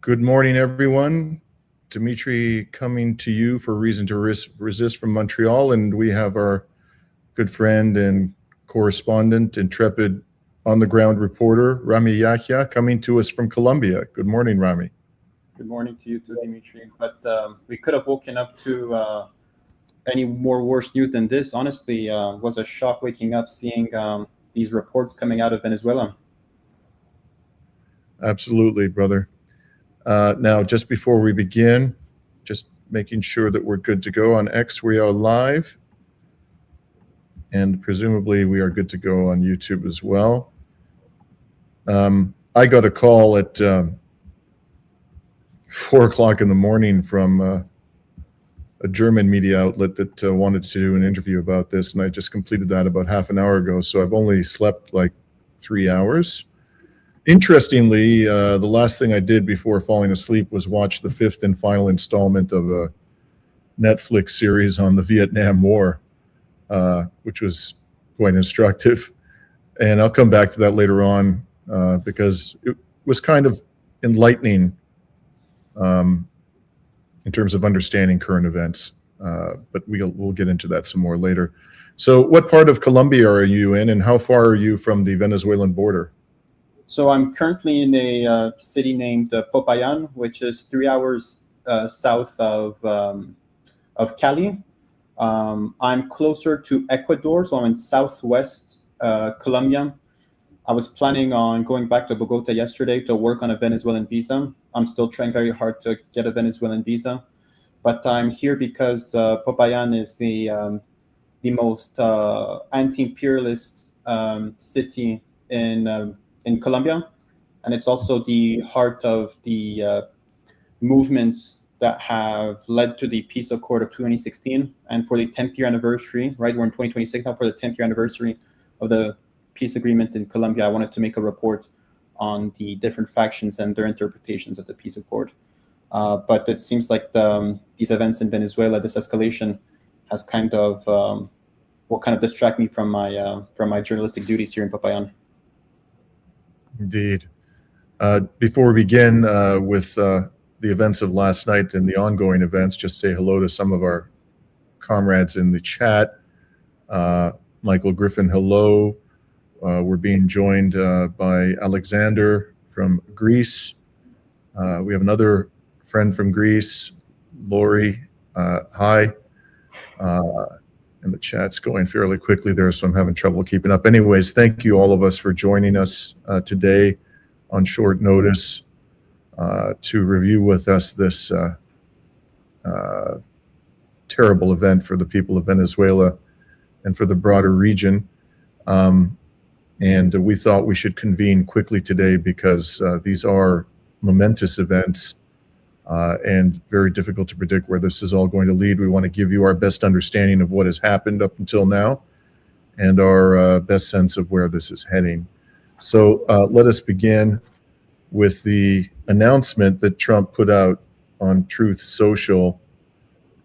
Good morning, everyone. Dimitri coming to you for Reason to Resist from Montreal, and we have our good friend and correspondent, intrepid on-the-ground reporter, Rami Yahya, coming to us from Colombia. Good morning, Rami. Good morning to you too, Dimitri. But we could have woken up to any more worse news than this. Honestly, was a shock waking up seeing these reports coming out of Venezuela. Absolutely, brother. Now, just before we begin, just making sure that we're good to go on X. We are live, and presumably we are good to go on YouTube as well. I got a call at 4 o'clock in the morning from a German media outlet that wanted to do an interview about this, and I just completed that about half an hour ago, so I've only slept like 3 hours. Interestingly, the last thing I did before falling asleep was watch the 5th and final installment of a Netflix series on the Vietnam War, which was quite instructive. And I'll come back to that later on because it was kind of enlightening in terms of understanding current events. But we'll get into that some more later. So what part of Colombia are you in, and how far are you from the Venezuelan border? So I'm currently in a city named Popayan, which is 3 hours south of Cali. I'm closer to Ecuador, so I'm in southwest Colombia. I was planning on going back to Bogota yesterday to work on a Venezuelan visa. I'm still trying very hard to get a Venezuelan visa, but I'm here because Popayan is the most anti-imperialist city in Colombia, and it's also the heart of the movements that have led to the Peace Accord of 2016. And for the 10th year anniversary, right, we're in 2026 now, for the 10th year anniversary of the peace agreement in Colombia, I wanted to make a report on the different factions and their interpretations of the peace accord. But it seems like these events in Venezuela, this escalation, has kind of will kind of distract me from my journalistic duties here in Popayan. Indeed. Before we begin with the events of last night and the ongoing events, just say hello to some of our comrades in the chat. Michael Griffin, hello. We're being joined by Alexander from Greece. We have another friend from Greece, Lori. Hi. And the chat's going fairly quickly there, so I'm having trouble keeping up. Anyways, thank you all of us for joining us today on short notice to review with us this terrible event for the people of Venezuela and for the broader region. And we thought we should convene quickly today because these are momentous events and very difficult to predict where this is all going to lead. We want to give you our best understanding of what has happened up until now and our best sense of where this is heading. So let us begin with the announcement that Trump put out on Truth Social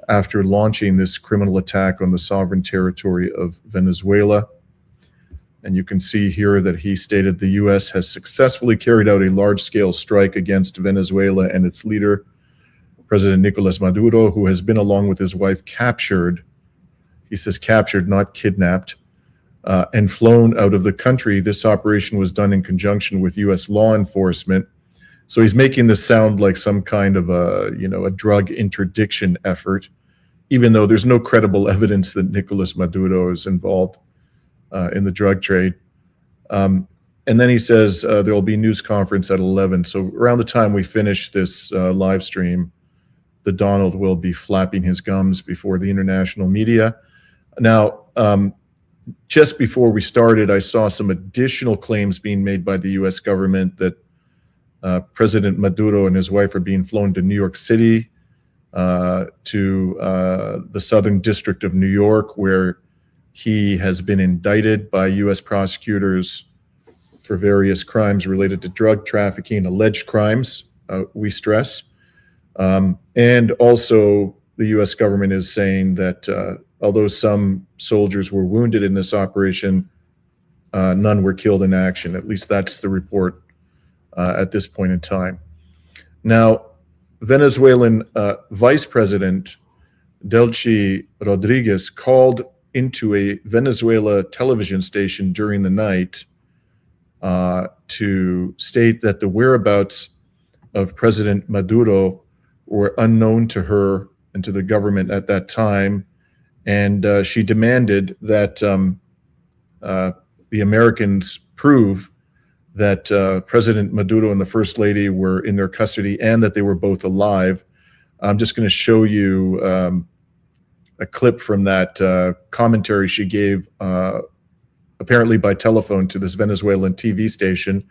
after launching this criminal attack on the sovereign territory of Venezuela. And you can see here that he stated the U.S. has successfully carried out a large-scale strike against Venezuela and its leader, President Nicolas Maduro, who has been, along with his wife, captured, he says captured, not kidnapped, and flown out of the country. This operation was done in conjunction with U.S. law enforcement. So he's making this sound like some kind of a drug interdiction effort, even though there's no credible evidence that Nicolas Maduro is involved in the drug trade. And then he says there will be a news conference at 11. So around the time we finish this live stream, the Donald will be flapping his gums before the international media. Now, just before we started, I saw some additional claims being made by the U.S. government that President Maduro and his wife are being flown to New York City, to the Southern District of New York, where he has been indicted by U.S. prosecutors for various crimes related to drug trafficking, alleged crimes, we stress. And also, the U.S. government is saying that although some soldiers were wounded in this operation, none were killed in action. At least that's the report at this point in time. Now, Venezuelan Vice President Delcy Rodriguez called into a Venezuela television station during the night to state that the whereabouts of President Maduro were unknown to her and to the government at that time. And she demanded that the Americans prove that President Maduro and the First Lady were in their custody and that they were both alive. I'm just going to show you a clip from that commentary she gave, apparently by telephone, to this Venezuelan TV station.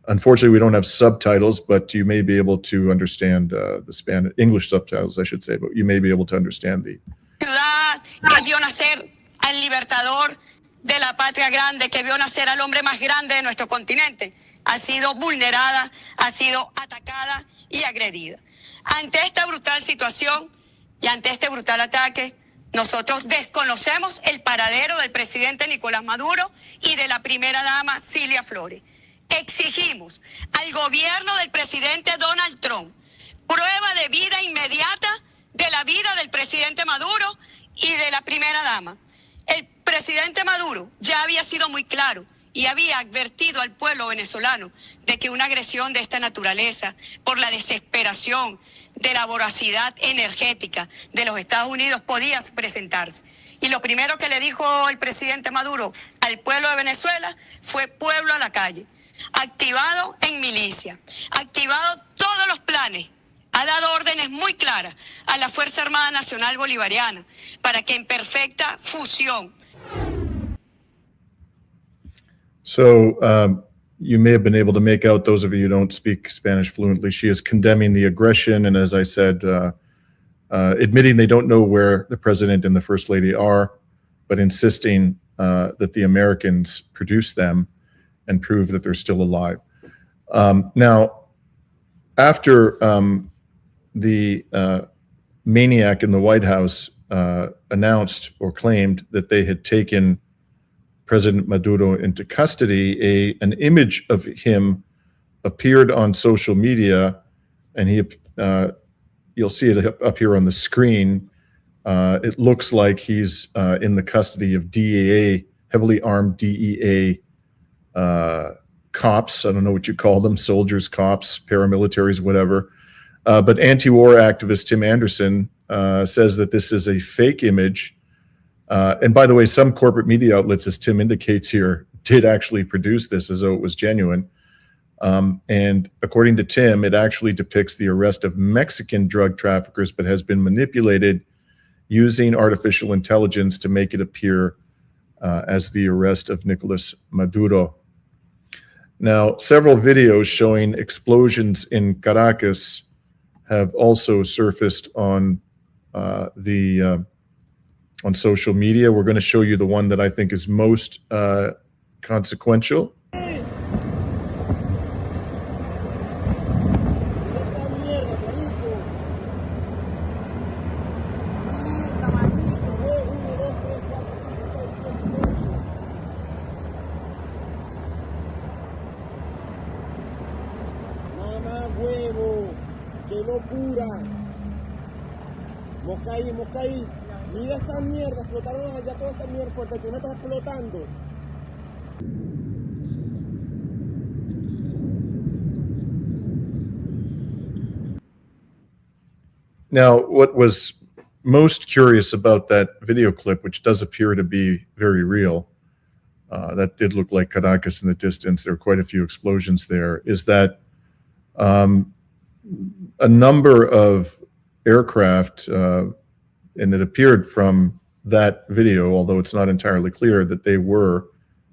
Unfortunately, we don't have subtitles, but you may be able to understand the English subtitles, I should say, but you may be able to understand the. Ciudad que vio nacer al libertador de la patria grande, que vio nacer al hombre más grande de nuestro continente, ha sido vulnerada, ha sido atacada y agredida. Ante esta brutal situación y ante este brutal ataque, nosotros desconocemos el paradero del presidente Nicolás Maduro y de la primera dama Cilia Flores. Exigimos al gobierno del presidente Donald Trump prueba de vida inmediata de la vida del presidente Maduro y de la primera dama. El presidente Maduro ya había sido muy claro y había advertido al pueblo venezolano de que una agresión de esta naturaleza, por la desesperación de la voracidad energética de los Estados Unidos, podía presentarse. Y lo primero que le dijo el presidente Maduro al pueblo de Venezuela fue: pueblo a la calle, activado en milicia, activado todos los planes. Ha dado órdenes muy claras a la Fuerza Armada Nacional Bolivariana para que en perfecta fusión. So you may have been able to make out, those of you who don't speak Spanish fluently, she is condemning the aggression and, as I said, admitting they don't know where the president and the first lady are, but insisting that the Americans produce them and prove that they're still alive. Now, after the maniac in the White House announced or claimed that they had taken President Maduro into custody, an image of him appeared on social media, and you'll see it up here on the screen. It looks like he's in the custody of DEA, heavily armed DEA cops. I don't know what you call them, soldiers, cops, paramilitaries, whatever. But anti-war activist Tim Anderson says that this is a fake image. And by the way, some corporate media outlets, as Tim indicates here, did actually produce this as though it was genuine. And according to Tim, it actually depicts the arrest of Mexican drug traffickers, but has been manipulated using artificial intelligence to make it appear as the arrest of Nicolas Maduro. Now, several videos showing explosions in Caracas have also surfaced on on social media. We're going to show you the one that I think is most consequential. ¡Qué locura! Mosca ahí. Mira esa mierda, explotaron allá toda esa mierda, porque tú no estás explotando. Now, what was most curious about that video clip, which does appear to be very real, that did look like Caracas in the distance, there were quite a few explosions there, is that a number of aircraft, and it appeared from that video, although it's not entirely clear, that they were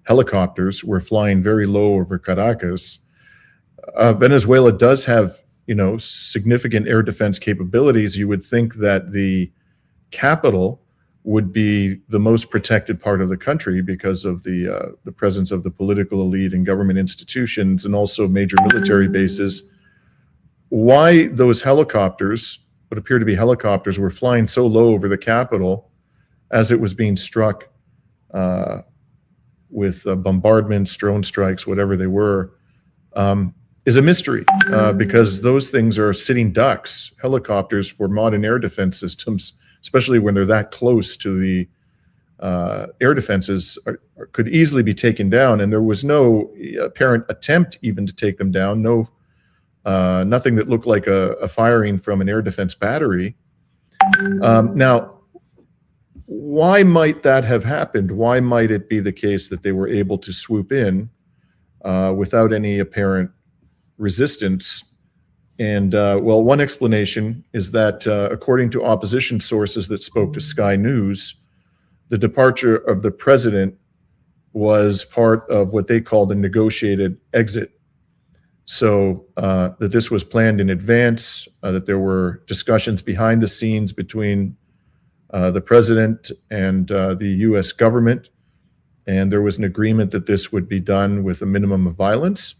helicopters, were flying very low over Caracas. Venezuela does have, significant air defense capabilities. You would think that the capital would be the most protected part of the country because of the presence of the political elite and government institutions and also major military bases. Why those helicopters, what appear to be helicopters, were flying so low over the capital as it was being struck with bombardments, drone strikes, whatever they were, is a mystery because those things are sitting ducks. Helicopters for modern air defense systems, especially when they're that close to the air defenses, could easily be taken down. And there was no apparent attempt even to take them down. Nothing that looked like a firing from an air defense battery. Now, why might that have happened? Why might it be the case that they were able to swoop in without any apparent resistance? And well, one explanation is that according to opposition sources that spoke to Sky News, the departure of the president was part of what they called a negotiated exit. So that this was planned in advance, that there were discussions behind the scenes between the president and the U.S. government, and there was an agreement that this would be done with a minimum of violence.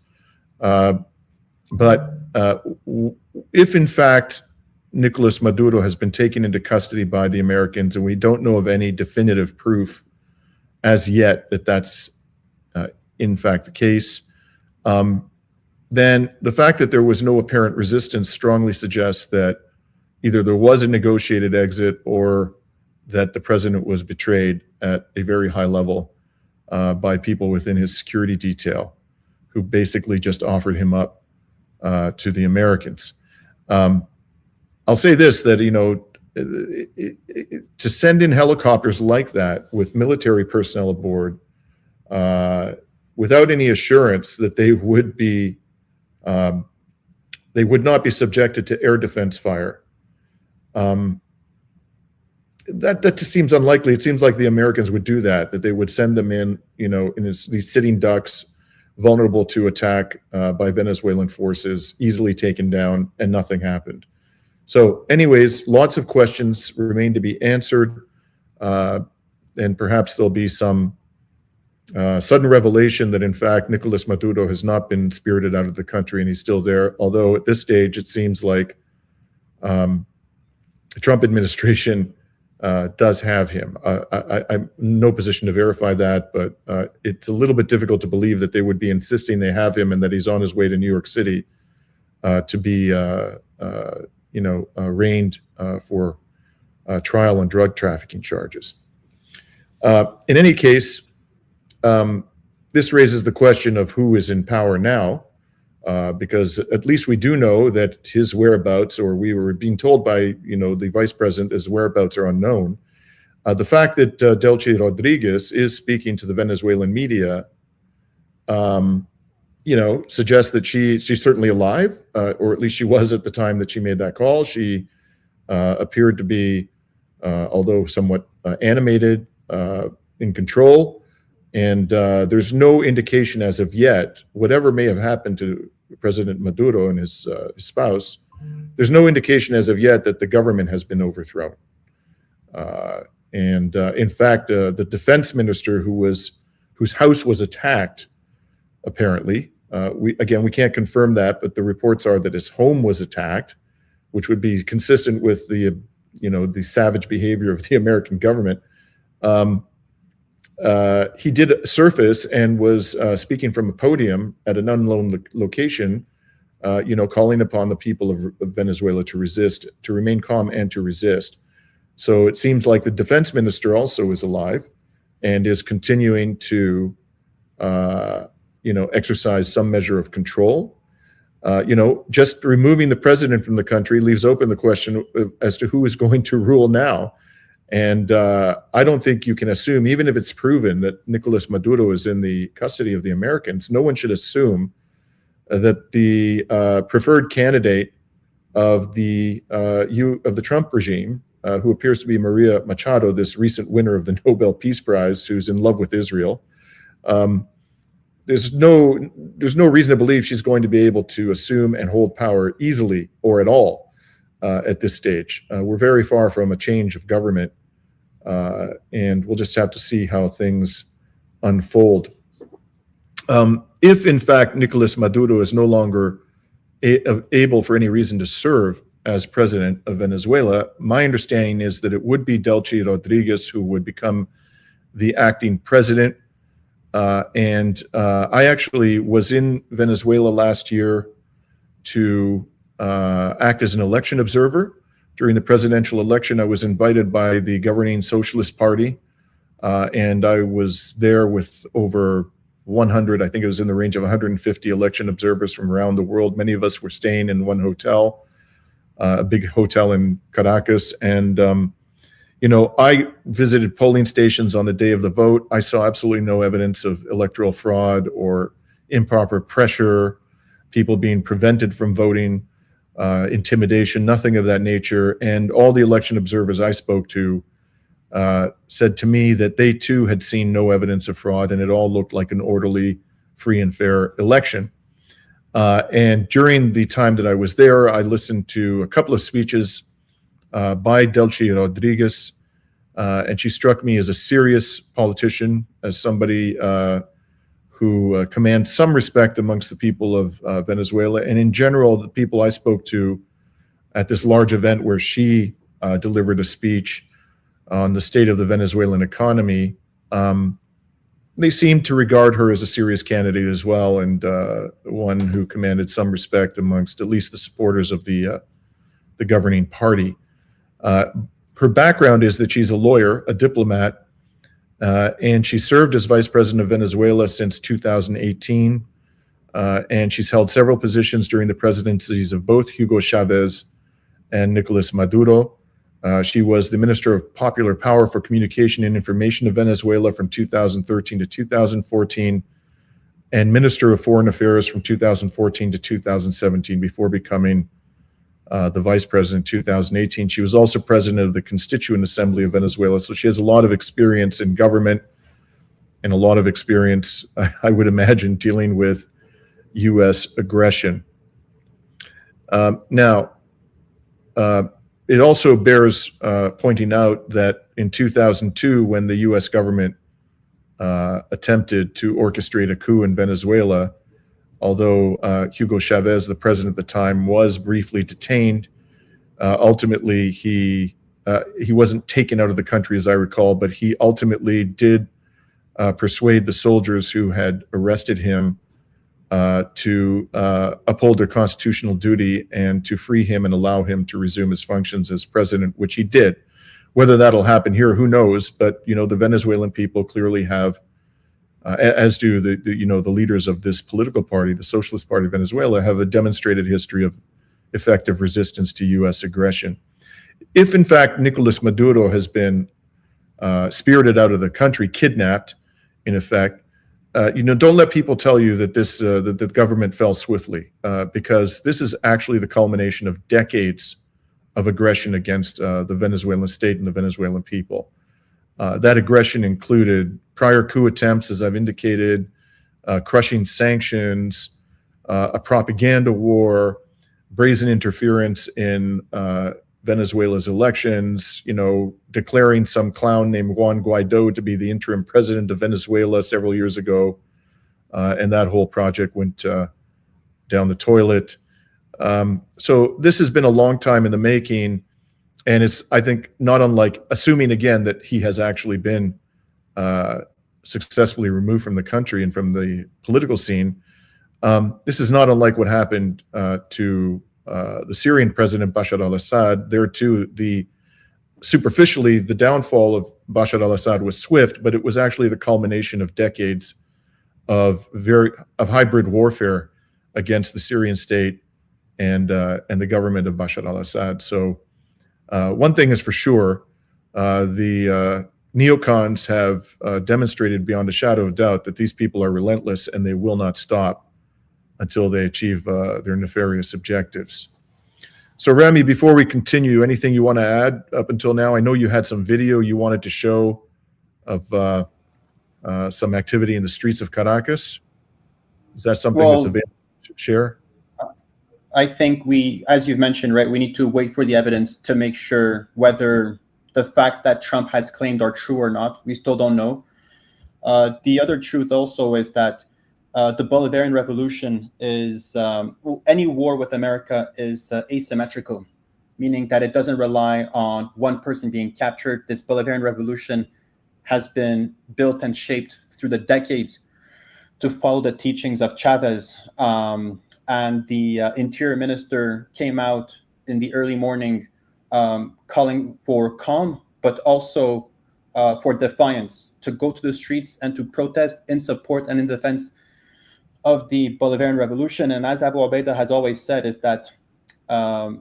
But if in fact Nicolas Maduro has been taken into custody by the Americans, and we don't know of any definitive proof as yet that that's in fact the case, then the fact that there was no apparent resistance strongly suggests that either there was a negotiated exit or that the president was betrayed at a very high level by people within his security detail, who basically just offered him up to the Americans. I'll say this, that, you know, to send in helicopters like that with military personnel aboard, without any assurance that they would not be subjected to air defense fire, that just seems unlikely. It seems like the Americans would do that they would send them in, you know, in these sitting ducks, vulnerable to attack by Venezuelan forces, easily taken down, and nothing happened. So anyways, lots of questions remain to be answered, and perhaps there'll be some sudden revelation that in fact Nicolas Maduro has not been spirited out of the country and he's still there, although at this stage it seems like the Trump administration does have him. I'm in no position to verify that, but it's a little bit difficult to believe that they would be insisting they have him and that he's on his way to New York City to be arraigned for trial on drug trafficking charges. In any case, this raises the question of who is in power now, because at least we do know that his whereabouts, or we were being told by, you know, the vice president, his whereabouts are unknown. The fact that Delcy Rodriguez is speaking to the Venezuelan media, you know, suggests that she's certainly alive, or at least she was at the time that she made that call. She appeared to be, although somewhat animated, in control. And there's no indication as of yet, whatever may have happened to President Maduro and his spouse, there's no indication as of yet that the government has been overthrown. In fact, the defense minister whose house was attacked, apparently, we can't confirm that, but the reports are that his home was attacked, which would be consistent with the savage behavior of the American government. He did surface and was speaking from a podium at an unknown location, calling upon the people of Venezuela to resist, to remain calm and to resist. So it seems like the defense minister also is alive and is continuing to, exercise some measure of control. Just removing the president from the country leaves open the question as to who is going to rule now. And I don't think you can assume, even if it's proven that Nicolas Maduro is in the custody of the Americans, no one should assume that the preferred candidate of the Trump regime, who appears to be Maria Machado, this recent winner of the Nobel Peace Prize, who's in love with Israel, there's no reason to believe she's going to be able to assume and hold power easily or at all at this stage. We're very far from a change of government, and we'll just have to see how things unfold. If, in fact, Nicolas Maduro is no longer able for any reason to serve as president of Venezuela, my understanding is that it would be Delcy Rodriguez who would become the acting president. I actually was in Venezuela last year to act as an election observer. During the presidential election, I was invited by the governing Socialist Party, and I was there with over 100, I think it was in the range of 150 election observers from around the world. Many of us were staying in one hotel, a big hotel in Caracas. And, I visited polling stations on the day of the vote. I saw absolutely no evidence of electoral fraud or improper pressure, people being prevented from voting, intimidation, nothing of that nature. And all the election observers I spoke to said to me that they too had seen no evidence of fraud, and it all looked like an orderly, free and fair election. And during the time that I was there, I listened to a couple of speeches by Delcy Rodriguez, and she struck me as a serious politician, as somebody who commands some respect amongst the people of Venezuela. And in general, the people I spoke to at this large event where she delivered a speech on the state of the Venezuelan economy, they seemed to regard her as a serious candidate as well, and one who commanded some respect amongst at least the supporters of the governing party. Her background is that she's a lawyer, a diplomat, and she served as vice president of Venezuela since 2018, and she's held several positions during the presidencies of both Hugo Chavez and Nicolas Maduro. She was the Minister of Popular Power for Communication and Information of Venezuela from 2013 to 2014, and Minister of Foreign Affairs from 2014 to 2017 before becoming the Vice President in 2018. She was also President of the Constituent Assembly of Venezuela, so she has a lot of experience in government and a lot of experience, I would imagine, dealing with U.S. aggression. It also bears pointing out that in 2002, when the U.S. government attempted to orchestrate a coup in Venezuela, although Hugo Chavez, the president at the time, was briefly detained, ultimately he wasn't taken out of the country, as I recall, but he ultimately did persuade the soldiers who had arrested him to uphold their constitutional duty and to free him and allow him to resume his functions as president, which he did. Whether that'll happen here, who knows? But the Venezuelan people clearly have, as do the leaders of this political party, the Socialist Party of Venezuela, have a demonstrated history of effective resistance to U.S. aggression. If in fact Nicolas Maduro has been spirited out of the country, kidnapped, in effect, don't let people tell you that that the government fell swiftly, because this is actually the culmination of decades of aggression against the Venezuelan state and the Venezuelan people. That aggression included prior coup attempts, as I've indicated, crushing sanctions, a propaganda war, brazen interference in Venezuela's elections, declaring some clown named Juan Guaido to be the interim president of Venezuela several years ago. And that whole project went down the toilet. So this has been a long time in the making. And it's, I think, not unlike, assuming again that he has actually been successfully removed from the country and from the political scene, this is not unlike what happened to the Syrian president Bashar al-Assad. There too, superficially, the downfall of Bashar al-Assad was swift, but it was actually the culmination of decades of hybrid warfare against the Syrian state and the government of Bashar al-Assad. So one thing is for sure, the neocons have demonstrated beyond a shadow of doubt that these people are relentless and they will not stop until they achieve their nefarious objectives. So Rami, before we continue, anything you want to add up until now? I know you had some video you wanted to show of some activity in the streets of Caracas. Is that something that's available to share? I think as you've mentioned, right, we need to wait for the evidence to make sure whether the facts that Trump has claimed are true or not. We still don't know. The other truth also is that the Bolivarian Revolution is, any war with America is asymmetrical, meaning that it doesn't rely on one person being captured. This Bolivarian Revolution has been built and shaped through the decades to follow the teachings of Chavez, and the interior minister came out in the early morning calling for calm, but also for defiance, to go to the streets and to protest in support and in defense of the Bolivarian revolution. And as Abu Ubaidah has always said, is that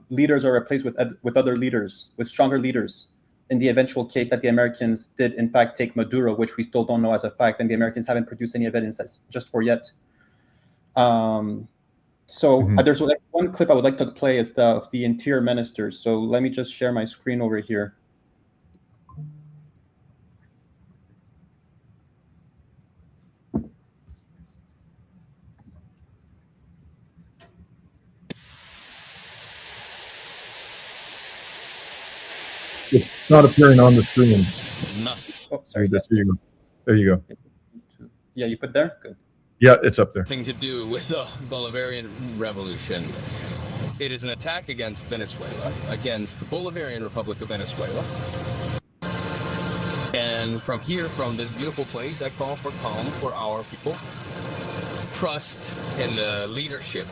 leaders are replaced with other leaders, with stronger leaders, in the eventual case that the Americans did in fact take Maduro, which we still don't know as a fact, and the Americans haven't produced any evidence as just for yet. There's one clip I would like to play is of the interior minister. So let me just share my screen over here. It's not appearing on the screen. Oh, sorry. There you go. There you go. Yeah, you put there? Good. Yeah, it's up there. Nothing to do with the Bolivarian Revolution. It is an attack against Venezuela, against the Bolivarian Republic of Venezuela. And from here, from this beautiful place, I call for calm for our people. Trust in the leadership,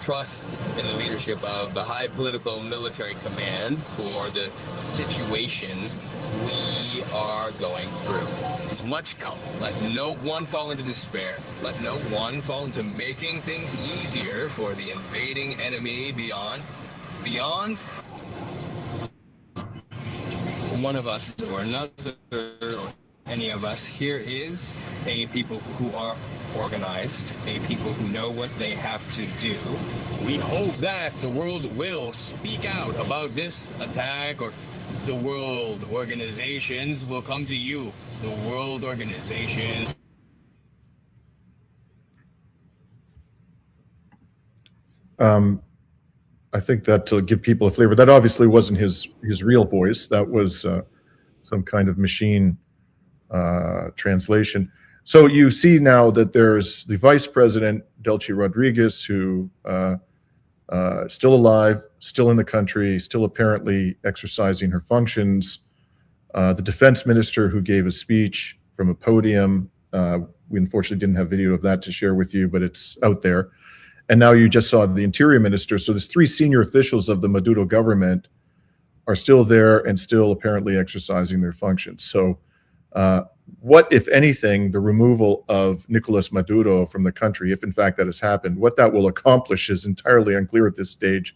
of the high political military command for the situation we are going through. Much calm. Let no one fall into despair. Let no one fall into making things easier for the invading enemy beyond one of us or another, or any of us. Here is a people who are organized, a people who know what they have to do. We hope that the world will speak out about this attack, or the world organizations will come to you. The world organizations. I think that to give people a flavor, that obviously wasn't his real voice. That was some kind of machine translation. So you see now that there's the Vice President, Delcy Rodriguez, who still alive, still in the country, still apparently exercising her functions. The Defense Minister, who gave a speech from a podium. We unfortunately didn't have video of that to share with you, but it's out there. And now you just saw the Interior Minister. So there's 3 senior officials of the Maduro government are still there and still apparently exercising their functions. So what, if anything, the removal of Nicolas Maduro from the country, if in fact that has happened, what that will accomplish is entirely unclear at this stage.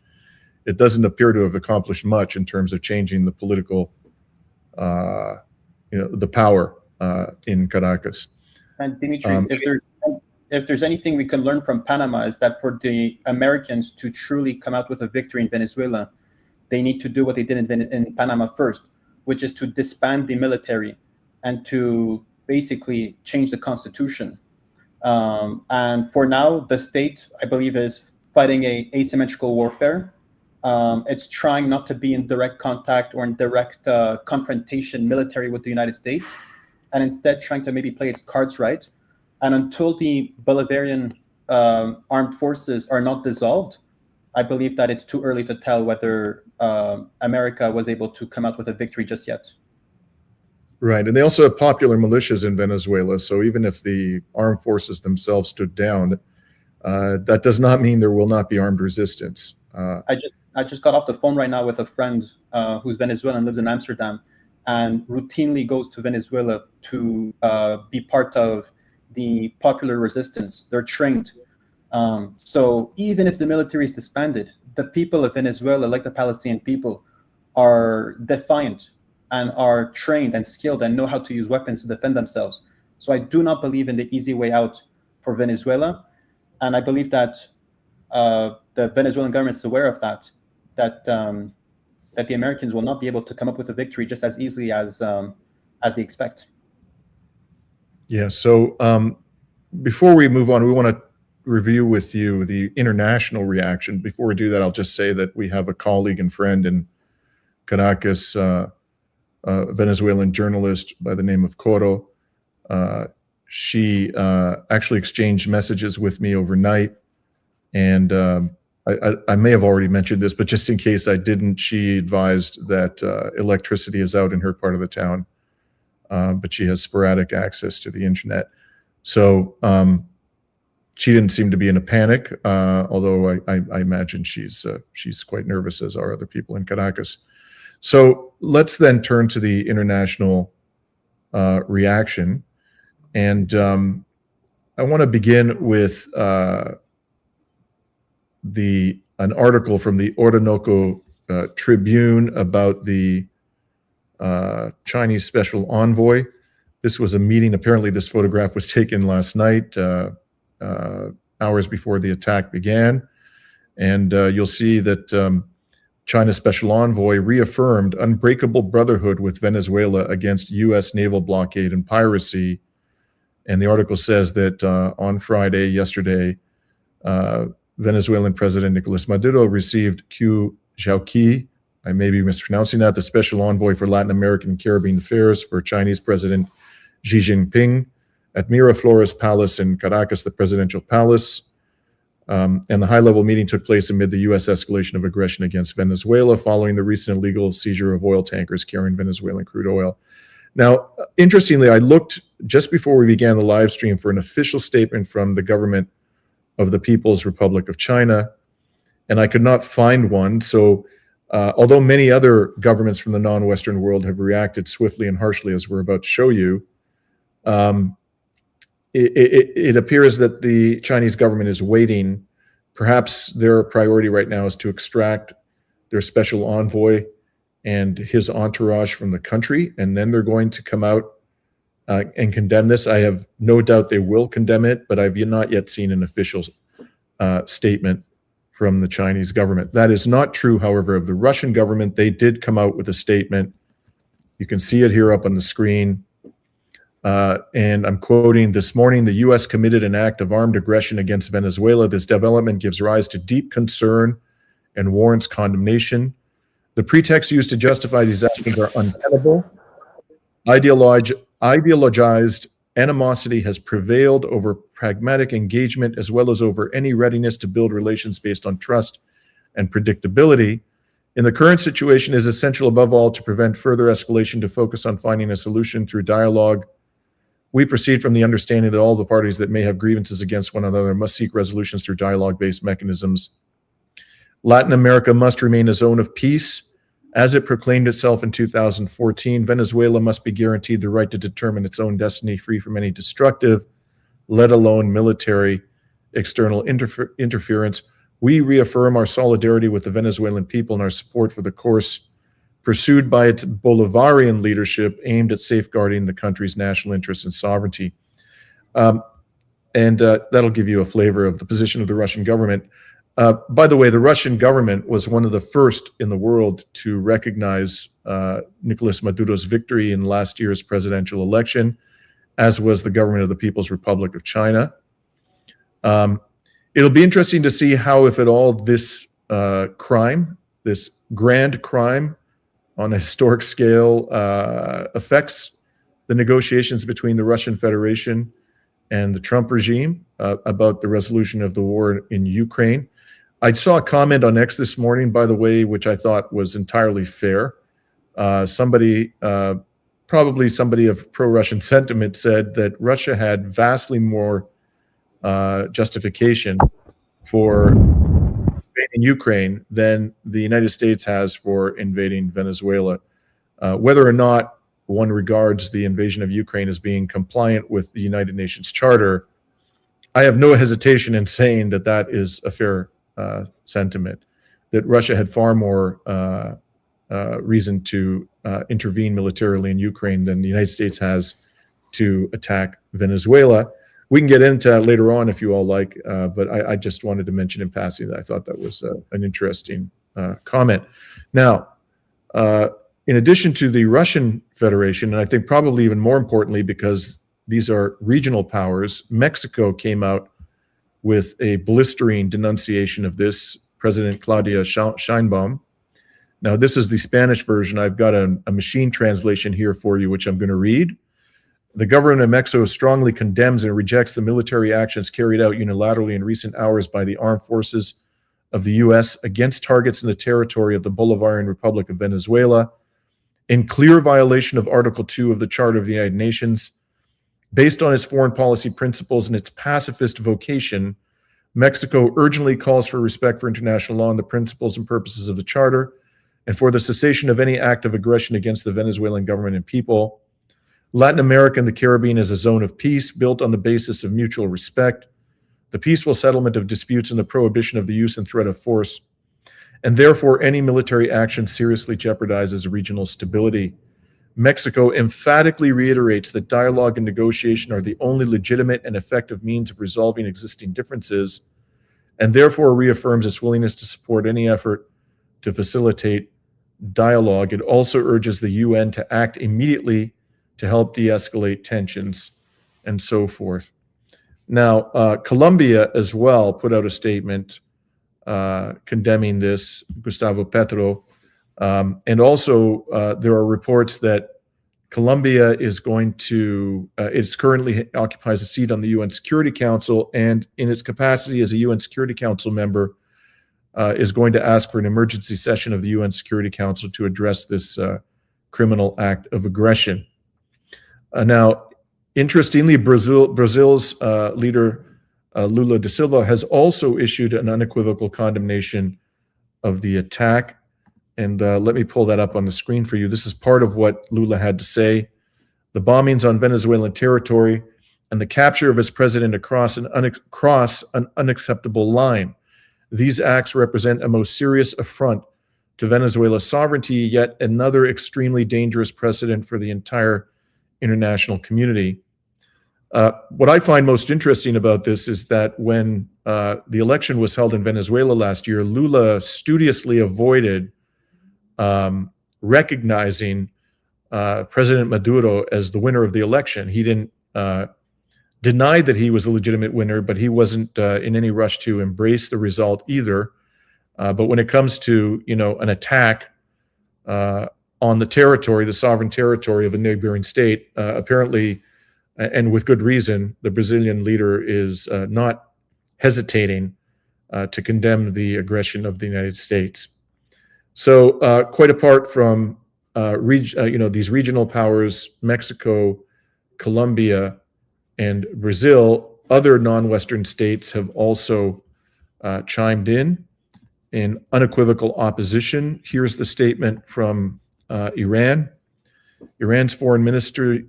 It doesn't appear to have accomplished much in terms of changing the political, the power in Caracas. And Dimitri, if there's anything we can learn from Panama, is that for the Americans to truly come out with a victory in Venezuela, they need to do what they did in Panama first, which is to disband the military and to basically change the constitution. And for now, the state, I believe, is fighting a asymmetrical warfare. It's trying not to be in direct contact or in direct confrontation military with the United States, and instead trying to maybe play its cards right. And until the Bolivarian armed forces are not dissolved, I believe that it's too early to tell whether America was able to come out with a victory just yet. Right. And they also have popular militias in Venezuela. So even if the armed forces themselves stood down, that does not mean there will not be armed resistance. I just got off the phone right now with a friend who's Venezuelan, lives in Amsterdam, and routinely goes to Venezuela to be part of the popular resistance. They're trained. So even if the military is disbanded, the people of Venezuela, like the Palestinian people, are defiant and are trained and skilled and know how to use weapons to defend themselves. So I do not believe in the easy way out for Venezuela. And I believe that the Venezuelan government is aware of that the Americans will not be able to come up with a victory just as easily as they expect. Yeah, so before we move on, we want to review with you the international reaction. Before we do that, I'll just say that we have a colleague and friend in Caracas, a Venezuelan journalist by the name of Coro. She actually exchanged messages with me overnight, and I may have already mentioned this, but just in case I didn't, she advised that electricity is out in her part of the town, but she has sporadic access to the internet. So She didn't seem to be in a panic, although I imagine she's quite nervous, as are other people in Caracas. So let's then turn to the international reaction. And I want to begin with an article from the Orinoco Tribune about the Chinese special envoy. This was a meeting. Apparently, this photograph was taken last night, hours before the attack began. And you'll see that China's special envoy reaffirmed unbreakable brotherhood with Venezuela against U.S. naval blockade and piracy. And the article says that on Friday, yesterday, Venezuelan President Nicolas Maduro received Q Zhaoqi, I may be mispronouncing that, the special envoy for Latin American and Caribbean affairs for Chinese President Xi Jinping at Miraflores Palace in Caracas, the presidential palace. And the high-level meeting took place amid the U.S. escalation of aggression against Venezuela following the recent illegal seizure of oil tankers carrying Venezuelan crude oil. Now, interestingly, I looked just before we began the live stream for an official statement from the government of the People's Republic of China, and I could not find one. So although many other governments from the non-Western world have reacted swiftly and harshly, as we're about to show you, it appears that the Chinese government is waiting. Perhaps their priority right now is to extract their special envoy and his entourage from the country, and then they're going to come out and condemn this. I have no doubt they will condemn it, but I've not yet seen an official statement from the Chinese government. That is not true, however, of the Russian government. They did come out with a statement. You can see it here up on the screen. And I'm quoting, "This morning, the U.S. committed an act of armed aggression against Venezuela. This development gives rise to deep concern and warrants condemnation. The pretext used to justify these actions are untenable. Ideologized animosity has prevailed over pragmatic engagement, as well as over any readiness to build relations based on trust and predictability. In the current situation, it is essential above all to prevent further escalation, to focus on finding a solution through dialogue. We proceed from the understanding that all the parties that may have grievances against one another must seek resolutions through dialogue-based mechanisms. Latin America must remain a zone of peace. As it proclaimed itself in 2014, Venezuela must be guaranteed the right to determine its own destiny, free from any destructive, let alone military, external interference. We reaffirm our solidarity with the Venezuelan people and our support for the course pursued by its Bolivarian leadership aimed at safeguarding the country's national interests and sovereignty." That'll give you a flavor of the position of the Russian government. By the way, the Russian government was one of the first in the world to recognize Nicolas Maduro's victory in last year's presidential election, as was the government of the People's Republic of China. It'll be interesting to see how, if at all, this crime, this grand crime on a historic scale, affects the negotiations between the Russian Federation and the Trump regime about the resolution of the war in Ukraine. I saw a comment on X this morning, by the way, which I thought was entirely fair. Somebody, probably somebody of pro-Russian sentiment, said that Russia had vastly more justification for invading Ukraine than the United States has for invading Venezuela. Whether or not one regards the invasion of Ukraine as being compliant with the United Nations Charter, I have no hesitation in saying that that is a fair sentiment, that Russia had far more reason to intervene militarily in Ukraine than the United States has to attack Venezuela. We can get into that later on if you all like, but I just wanted to mention in passing that I thought that was an interesting comment. Now, in addition to the Russian Federation, and I think probably even more importantly, because these are regional powers, Mexico came out with a blistering denunciation of this, President Claudia Sheinbaum. Now, this is the Spanish version. I've got a machine translation here for you, which I'm going to read. The government of Mexico strongly condemns and rejects the military actions carried out unilaterally in recent hours by the armed forces of the U.S. against targets in the territory of the Bolivarian Republic of Venezuela, in clear violation of Article 2 of the Charter of the United Nations, Based on its foreign policy principles and its pacifist vocation, Mexico urgently calls for respect for international law and the principles and purposes of the Charter, and for the cessation of any act of aggression against the Venezuelan government and people. Latin America and the Caribbean is a zone of peace built on the basis of mutual respect, the peaceful settlement of disputes, and the prohibition of the use and threat of force. And therefore, any military action seriously jeopardizes regional stability. Mexico emphatically reiterates that dialogue and negotiation are the only legitimate and effective means of resolving existing differences, and therefore reaffirms its willingness to support any effort to facilitate dialogue. It also urges the UN to act immediately to help de-escalate tensions, and so forth. Now, Colombia as well put out a statement condemning this, Gustavo Petro, and also there are reports that Colombia is going to, it currently occupies a seat on the UN Security Council, and in its capacity as a UN Security Council member, is going to ask for an emergency session of the UN Security Council to address this criminal act of aggression. Now, interestingly, Brazil's leader, Lula da Silva, has also issued an unequivocal condemnation of the attack. And let me pull that up on the screen for you. This is part of what Lula had to say. The bombings on Venezuelan territory and the capture of its president across an unacceptable line. These acts represent a most serious affront to Venezuela's sovereignty, yet another extremely dangerous precedent for the entire international community. What I find most interesting about this is that when the election was held in Venezuela last year, Lula studiously avoided recognizing President Maduro as the winner of the election. He didn't deny that he was a legitimate winner, but he wasn't in any rush to embrace the result either. But when it comes to, an attack on the territory, the sovereign territory of a neighboring state, apparently, and with good reason, the Brazilian leader is not hesitating to condemn the aggression of the United States. So quite apart from these regional powers, Mexico, Colombia, and Brazil, other non-Western states have also chimed in unequivocal opposition. Here's the statement from Iran. Iran's foreign minister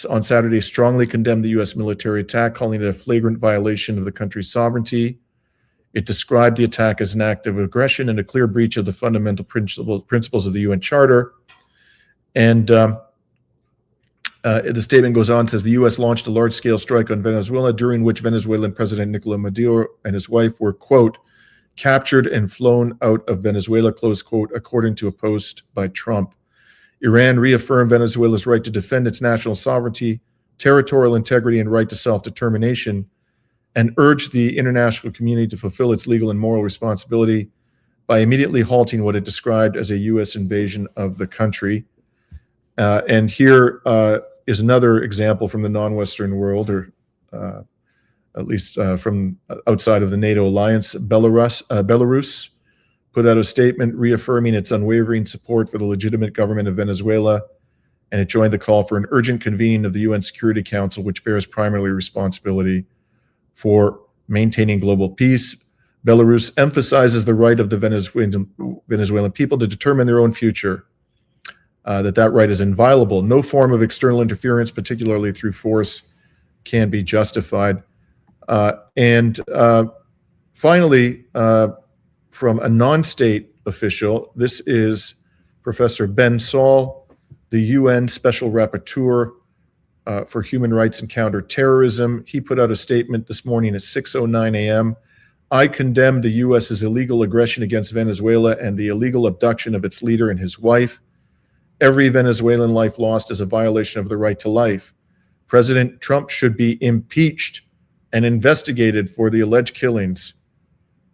on Saturday strongly condemned the U.S. military attack, calling it a flagrant violation of the country's sovereignty. It described the attack as an act of aggression and a clear breach of the fundamental principles of the UN Charter. And the statement goes on, says the U.S. launched a large-scale strike on Venezuela, during which Venezuelan President Nicolas Maduro and his wife were, quote, captured and flown out of Venezuela, close quote, according to a post by Trump. Iran reaffirmed Venezuela's right to defend its national sovereignty, territorial integrity, and right to self-determination, and urged the international community to fulfill its legal and moral responsibility by immediately halting what it described as a U.S. invasion of the country. And here is another example from the non-Western world, or at least from outside of the NATO alliance. Belarus put out a statement reaffirming its unwavering support for the legitimate government of Venezuela, and it joined the call for an urgent convening of the UN Security Council, which bears primary responsibility for maintaining global peace. Belarus emphasizes the right of the Venezuelan people to determine their own future, that right is inviolable. No form of external interference, particularly through force, can be justified. And finally, from a non-state official, this is Professor Ben Saul, the UN Special Rapporteur for Human Rights and Counterterrorism. He put out a statement this morning at 6:09 a.m. I condemn the U.S.'s illegal aggression against Venezuela and the illegal abduction of its leader and his wife. Every Venezuelan life lost is a violation of the right to life. President Trump should be impeached and investigated for the alleged killings.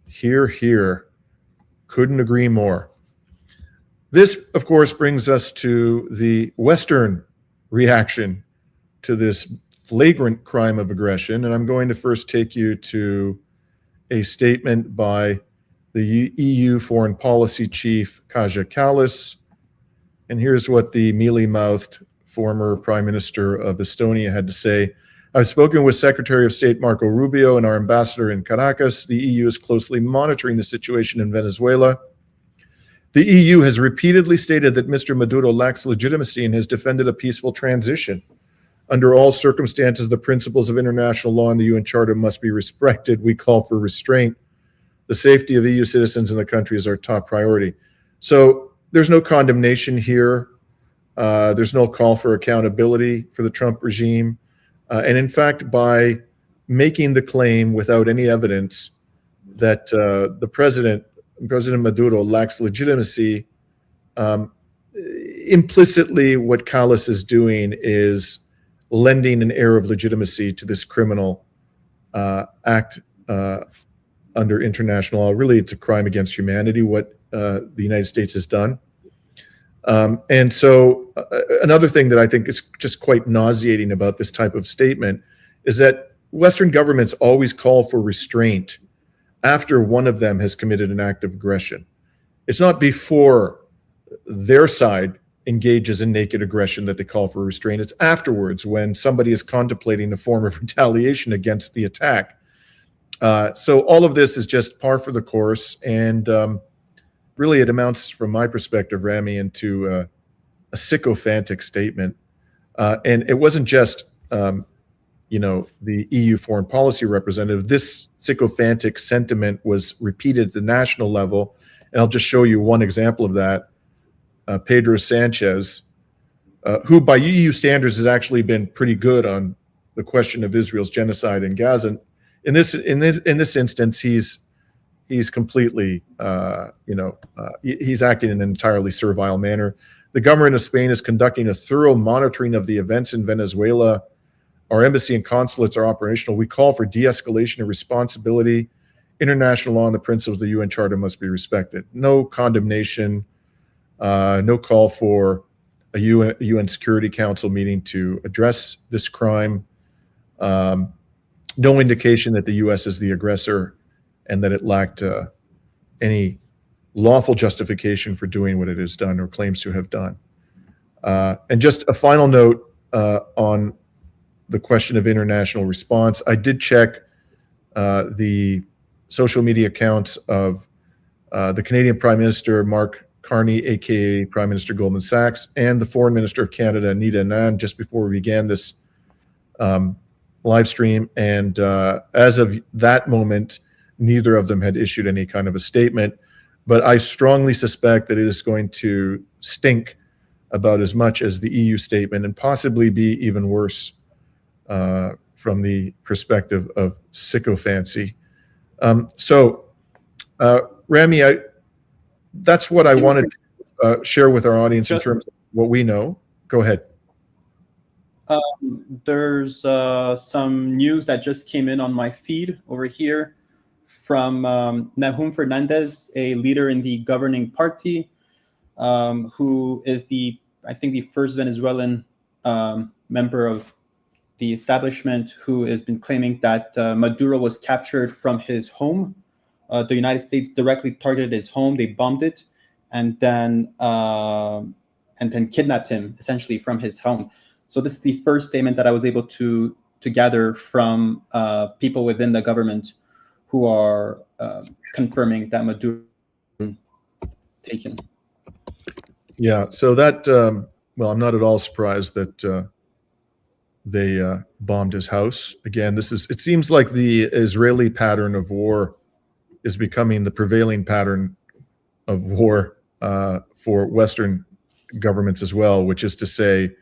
Hear, hear. Couldn't agree more. This, of course, brings us to the Western reaction to this flagrant crime of aggression. And I'm going to first take you to a statement by the EU Foreign Policy Chief, Kaja Kallas. And here's what the mealy-mouthed former Prime Minister of Estonia had to say. I've spoken with Secretary of State Marco Rubio and our ambassador in Caracas. The EU is closely monitoring the situation in Venezuela. The EU has repeatedly stated that Mr. Maduro lacks legitimacy and has defended a peaceful transition. Under all circumstances, the principles of international law and the UN Charter must be respected. We call for restraint. The safety of EU citizens in the country is our top priority. So there's no condemnation here. There's no call for accountability for the Trump regime. And in fact, by making the claim without any evidence that the President Maduro lacks legitimacy, implicitly what Callas is doing is lending an air of legitimacy to this criminal act under international law. Really, it's a crime against humanity, what the United States has done. And so another thing that I think is just quite nauseating about this type of statement is that Western governments always call for restraint after one of them has committed an act of aggression. It's not before their side engages in naked aggression that they call for restraint. It's afterwards when somebody is contemplating a form of retaliation against the attack. So all of this is just par for the course, and really it amounts, from my perspective, Rami, into a sycophantic statement. And it wasn't just, the EU foreign policy representative. This sycophantic sentiment was repeated at the national level, and I'll just show you one example of that. Pedro Sanchez, who by EU standards has actually been pretty good on the question of Israel's genocide in Gaza. In this instance, he's completely, he's acting in an entirely servile manner. The government of Spain is conducting a thorough monitoring of the events in Venezuela. Our embassy and consulates are operational. We call for de-escalation and responsibility. International law and the principles of the UN Charter must be respected. No condemnation, no call for a UN Security Council meeting to address this crime. No indication that the U.S. is the aggressor and that it lacked any lawful justification for doing what it has done or claims to have done. And just a final note on the question of international response. I did check the social media accounts of the Canadian Prime Minister, Mark Carney, aka Prime Minister Goldman Sachs, and the Foreign Minister of Canada, Anita Anand, just before we began this live stream. And as of that moment, neither of them had issued any kind of a statement. But I strongly suspect that it is going to stink about as much as the EU statement, and possibly be even worse from the perspective of sycophancy. Rami, that's what I wanted to share with our audience in terms of what we know. Go ahead. There's some news that just came in on my feed over here from Nahum Fernandez, a leader in the governing party, who is I think the first Venezuelan member of the establishment, who has been claiming that Maduro was captured from his home. The United States directly targeted his home. They bombed it, and then kidnapped him essentially from his home. So this is the first statement that I was able to gather from people within the government who are confirming that Maduro taken. Yeah. So that well, I'm not at all surprised that they bombed his house. Again, it seems like the Israeli pattern of war is becoming the prevailing pattern of war for Western governments as well, which is to say,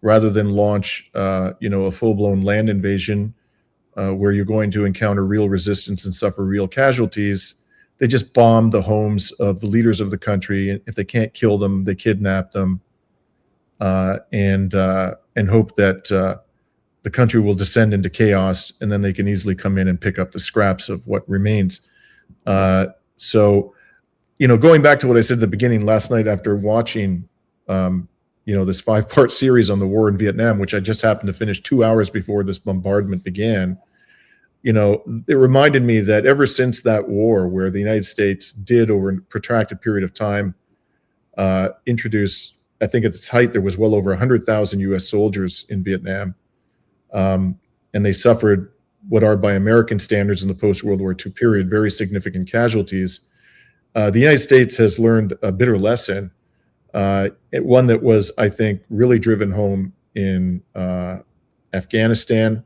rather than launch a full-blown land invasion where you're going to encounter real resistance and suffer real casualties, they just bomb the homes of the leaders of the country. If they can't kill them, they kidnap them and hope that the country will descend into chaos, and then they can easily come in and pick up the scraps of what remains. So, going back to what I said at the beginning, last night after watching, this 5-part series on the war in Vietnam, which I just happened to finish 2 hours before this bombardment began, it reminded me that ever since that war, where the United States did, over a protracted period of time, introduce, I think at its height, there was well over 100,000 U.S. soldiers in Vietnam. and they suffered what are, by American standards in the post-World War II period, very significant casualties. The United States has learned a bitter lesson, one that was, I think, really driven home in Afghanistan,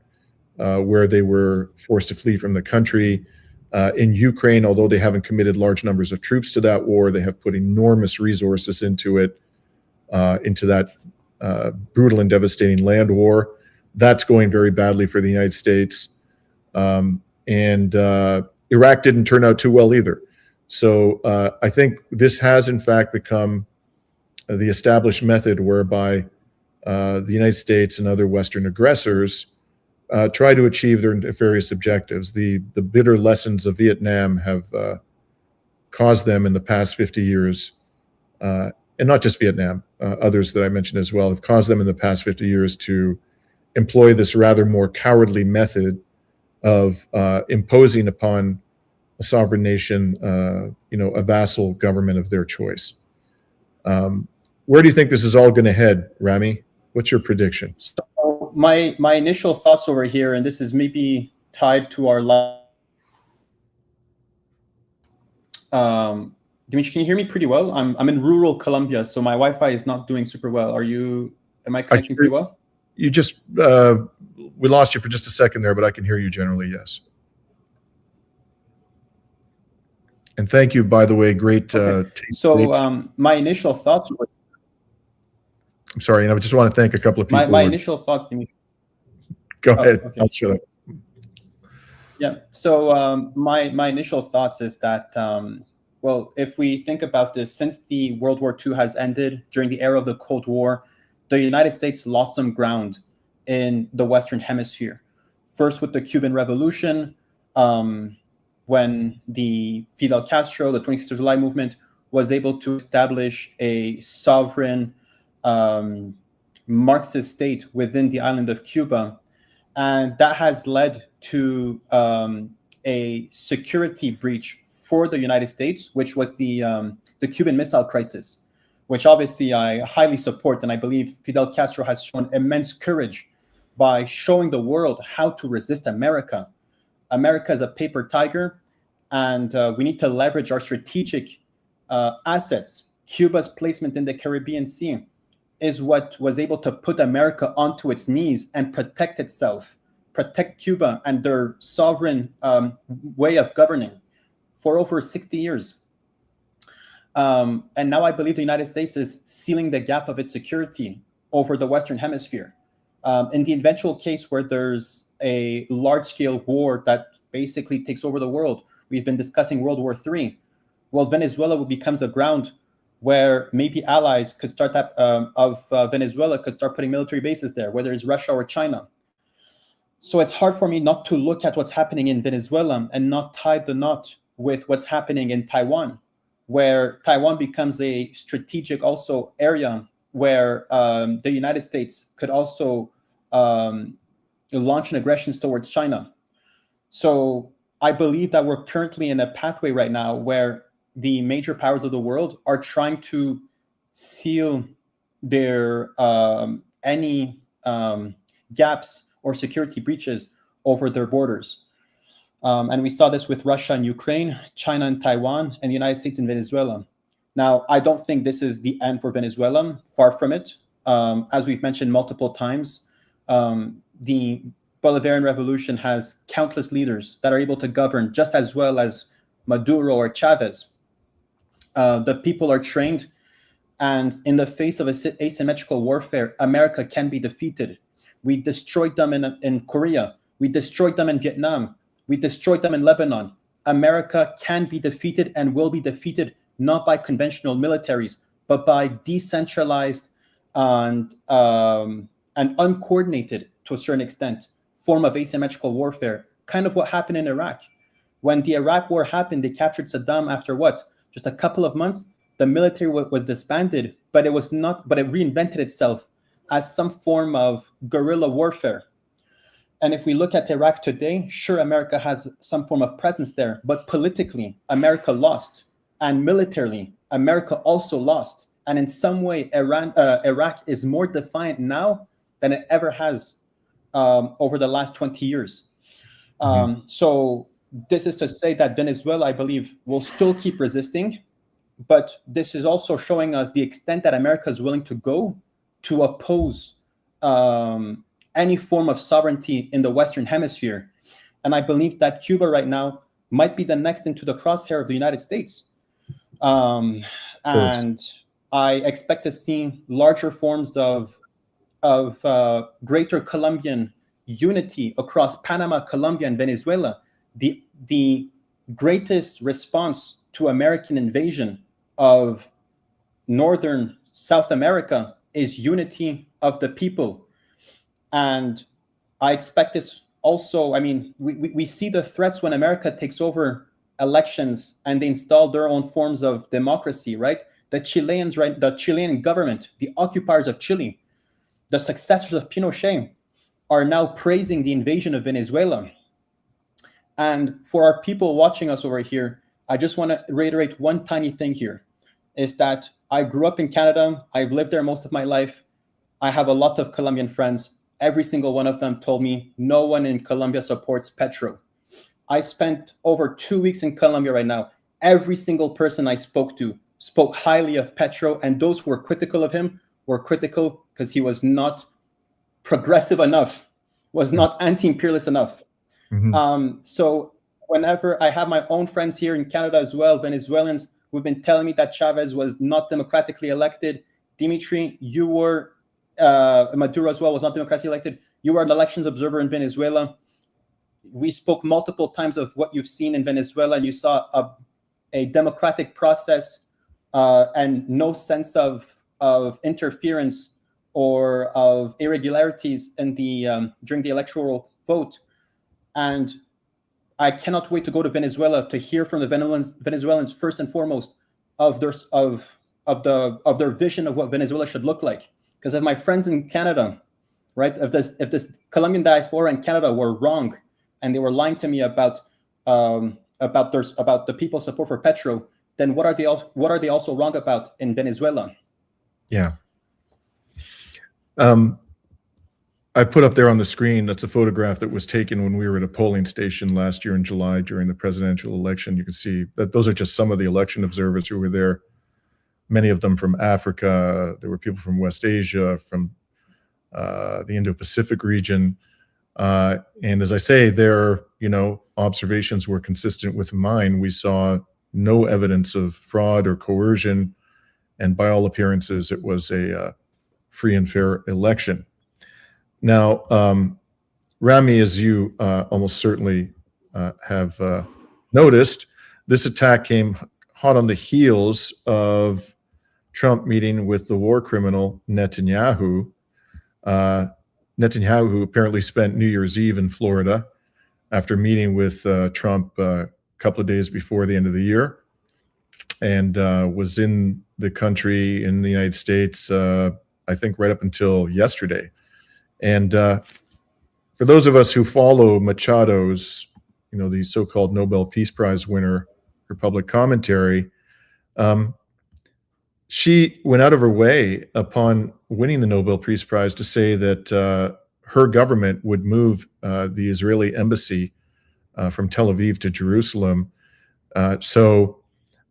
where they were forced to flee from the country. In Ukraine, although they haven't committed large numbers of troops to that war, they have put enormous resources into it, into that brutal and devastating land war. That's going very badly for the United States. And Iraq didn't turn out too well either. So I think this has, in fact, become the established method whereby the United States and other Western aggressors try to achieve their various objectives. The bitter lessons of Vietnam have caused them in the past 50 years, and not just Vietnam, others that I mentioned as well, have caused them in the past 50 years to employ this rather more cowardly method of imposing upon a sovereign nation, a vassal government of their choice. Where do you think this is all going to head, Rami? What's your prediction? So my initial thoughts over here, and this is maybe tied to our Dimitri, can you hear me pretty well? I'm in rural Colombia, so my Wi-Fi is not doing super well. Am I connecting pretty well? You just, we lost you for just a second there, but I can hear you generally, yes. And thank you, by the way, great. Okay. So my initial thoughts were, I'm sorry, and I just want to thank a couple of people. My initial thoughts, Dimitri. Go ahead. Okay. I'll shut up. Yeah. So my initial thoughts is that, well, if we think about this, since the World War II has ended, during the era of the Cold War, the United States lost some ground in the Western Hemisphere. First with the Cuban Revolution, when the Fidel Castro, the 26th of July movement, was able to establish a sovereign Marxist state within the island of Cuba. And that has led to a security breach for the United States, which was the Cuban Missile Crisis, which obviously I highly support. And I believe Fidel Castro has shown immense courage by showing the world how to resist America. America is a paper tiger, and we need to leverage our strategic assets. Cuba's placement in the Caribbean Sea is what was able to put America onto its knees and protect itself, protect Cuba and their sovereign way of governing for over 60 years. And now I believe the United States is sealing the gap of its security over the Western Hemisphere. In the eventual case where there's a large-scale war that basically takes over the world, we've been discussing World War III. Well, Venezuela becomes a ground where maybe allies could start Venezuela could start putting military bases there, whether it's Russia or China. So it's hard for me not to look at what's happening in Venezuela and not tie the knot with what's happening in Taiwan, where Taiwan becomes a strategic also area where the United States could also launch an aggression towards China. So I believe that we're currently in a pathway right now where the major powers of the world are trying to seal their any gaps or security breaches over their borders. And we saw this with Russia and Ukraine, China and Taiwan, and the United States and Venezuela. Now, I don't think this is the end for Venezuela, far from it. As we've mentioned multiple times, the Bolivarian Revolution has countless leaders that are able to govern just as well as Maduro or Chavez. The people are trained, and in the face of asymmetrical warfare, America can be defeated. We destroyed them in Korea. We destroyed them in Vietnam. We destroyed them in Lebanon. America can be defeated and will be defeated not by conventional militaries, but by decentralized and uncoordinated, to a certain extent, form of asymmetrical warfare. Kind of what happened in Iraq. When the Iraq war happened, they captured Saddam after what? Just a couple of months. The military was disbanded, but it was not. But it reinvented itself as some form of guerrilla warfare. And if we look at Iraq today, sure, America has some form of presence there, but politically, America lost, and militarily, America also lost. And in some way, Iraq is more defiant now than it ever has over the last 20 years. So this is to say that Venezuela, I believe, will still keep resisting, but this is also showing us the extent that America is willing to go to oppose any form of sovereignty in the Western Hemisphere. And I believe that Cuba right now might be the next into the crosshair of the United States. And I expect to see larger forms of greater Colombian unity across Panama, Colombia, and Venezuela. The greatest response to American invasion of northern South America is unity of the people. And I expect this also, I mean, we see the threats when America takes over elections and they install their own forms of democracy, right? The Chileans, right? The Chilean government, the occupiers of Chile, the successors of Pinochet are now praising the invasion of Venezuela. And for our people watching us over here, I just want to reiterate one tiny thing here, is that I grew up in Canada. I've lived there most of my life. I have a lot of Colombian friends. Every single one of them told me no one in Colombia supports Petro. I spent over 2 weeks in Colombia right now. Every single person I spoke to spoke highly of Petro, and those who were critical of him were critical because he was not progressive enough, was not anti-imperialist enough. So whenever I have my own friends here in Canada as well, Venezuelans who've been telling me that Chavez was not democratically elected. Dimitri, you were, Maduro as well was not democratically elected. You were an elections observer in Venezuela. We spoke multiple times of what you've seen in Venezuela, and you saw a democratic process and no sense of interference or of irregularities in the during the electoral vote. And I cannot wait to go to Venezuela to hear from the Venezuelans first and foremost of their vision of what Venezuela should look like. Because if my friends in Canada, right, if this Colombian diaspora in Canada were wrong and they were lying to me about the people's support for Petro, then what are they also wrong about in Venezuela? Yeah. I put up there on the screen, that's a photograph that was taken when we were at a polling station last year in July during the presidential election. You can see that those are just some of the election observers who were there, many of them from Africa. There were people from West Asia, from the Indo-Pacific region. And as I say, their observations were consistent with mine. We saw no evidence of fraud or coercion, and by all appearances, it was a free and fair election. Now, Rami, as you almost certainly have noticed, this attack came hot on the heels of Trump meeting with the war criminal Netanyahu. Netanyahu apparently spent New Year's Eve in Florida after meeting with Trump a couple of days before the end of the year, and was in the country, in the United States, I think right up until yesterday. And for those of us who follow Machado's, the so-called Nobel Peace Prize winner, her public commentary, she went out of her way upon winning the Nobel Peace Prize to say that her government would move the Israeli embassy from Tel Aviv to Jerusalem. So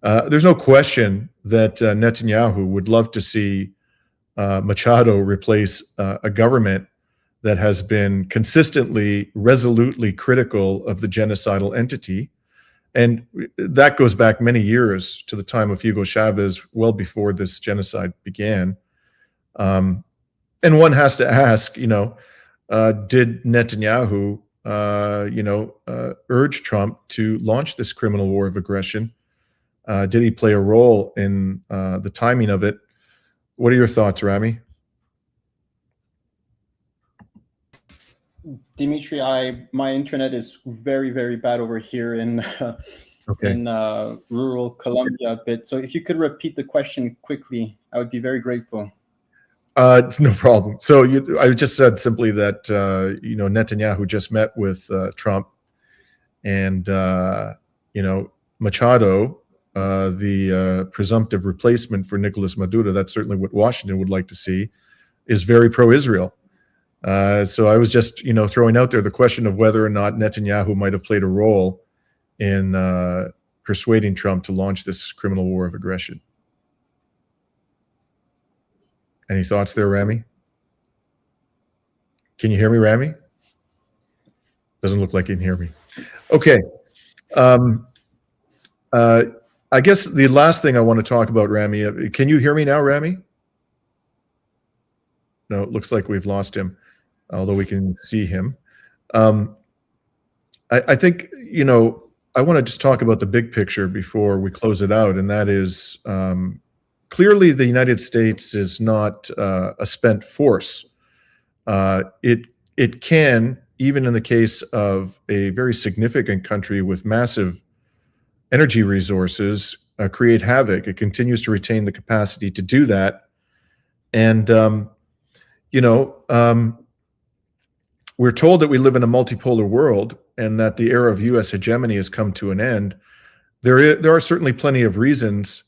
there's no question that Netanyahu would love to see Machado replace a government that has been consistently, resolutely critical of the genocidal entity. And that goes back many years to the time of Hugo Chavez, well before this genocide began. And one has to ask, did Netanyahu, urge Trump to launch this criminal war of aggression? Did he play a role in the timing of it? What are your thoughts, Rami? Dimitri, my internet is very, very bad over here in rural Colombia a bit. So if you could repeat the question quickly, I would be very grateful. It's no problem. So I just said simply that Netanyahu just met with Trump, and Machado, the presumptive replacement for Nicolas Maduro, that's certainly what Washington would like to see, is very pro-Israel. So I was just, throwing out there the question of whether or not Netanyahu might have played a role in persuading Trump to launch this criminal war of aggression. Any thoughts there, Rami? Can you hear me, Rami? Doesn't look like you can hear me. Okay. I guess the last thing I want to talk about, Rami, can you hear me now, Rami? No, it looks like we've lost him, although we can see him. I think, I want to just talk about the big picture before we close it out, and that is clearly the United States is not a spent force. It can, even in the case of a very significant country with massive energy resources, create havoc. It continues to retain the capacity to do that. And, we're told that we live in a multipolar world and that the era of U.S. hegemony has come to an end. There are certainly plenty of reasons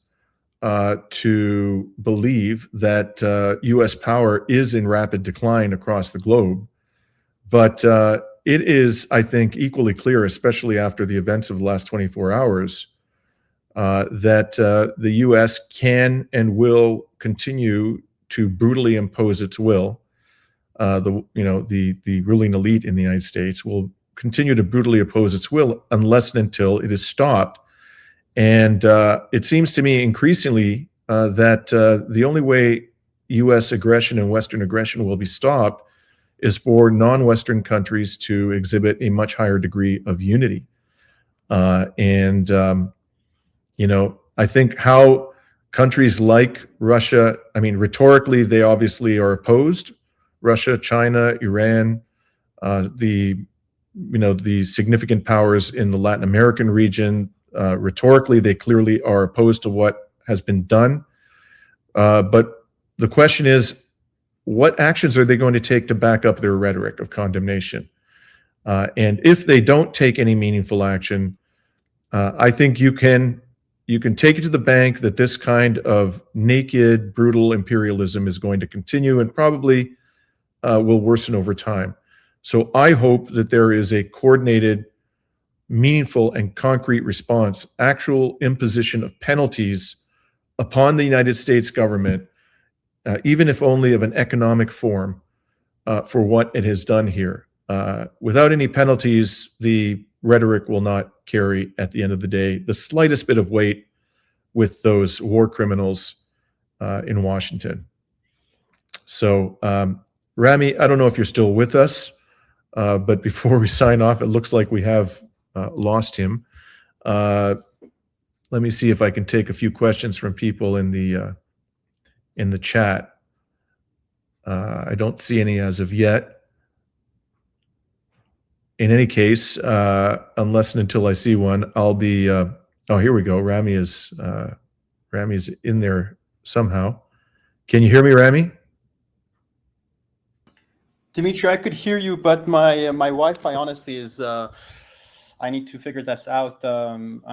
to believe that U.S. power is in rapid decline across the globe. But it is, I think, equally clear, especially after the events of the last 24 hours, that the U.S. can and will continue to brutally impose its will. The ruling elite in the United States will continue to brutally oppose its will unless and until it is stopped. And it seems to me increasingly that the only way U.S. aggression and Western aggression will be stopped is for non-Western countries to exhibit a much higher degree of unity. I think how countries like Russia, rhetorically, they obviously are opposed. Russia, China, Iran, the significant powers in the Latin American region, rhetorically, they clearly are opposed to what has been done. But the question is, what actions are they going to take to back up their rhetoric of condemnation? And if they don't take any meaningful action, I think you can take it to the bank that this kind of naked, brutal imperialism is going to continue and probably will worsen over time. So I hope that there is a coordinated, meaningful, and concrete response, actual imposition of penalties upon the United States government, even if only of an economic form, for what it has done here. Without any penalties, the rhetoric will not carry, at the end of the day, the slightest bit of weight with those war criminals in Washington. So, Rami, I don't know if you're still with us, but before we sign off, it looks like we have lost him. Let me see if I can take a few questions from people in the chat. I don't see any as of yet. In any case, unless and until I see one, I'll be. Oh, here we go. Rami is in there somehow. Can you hear me, Rami? Dimitri, I could hear you, but my Wi-Fi honestly is. I need to figure this out. I'm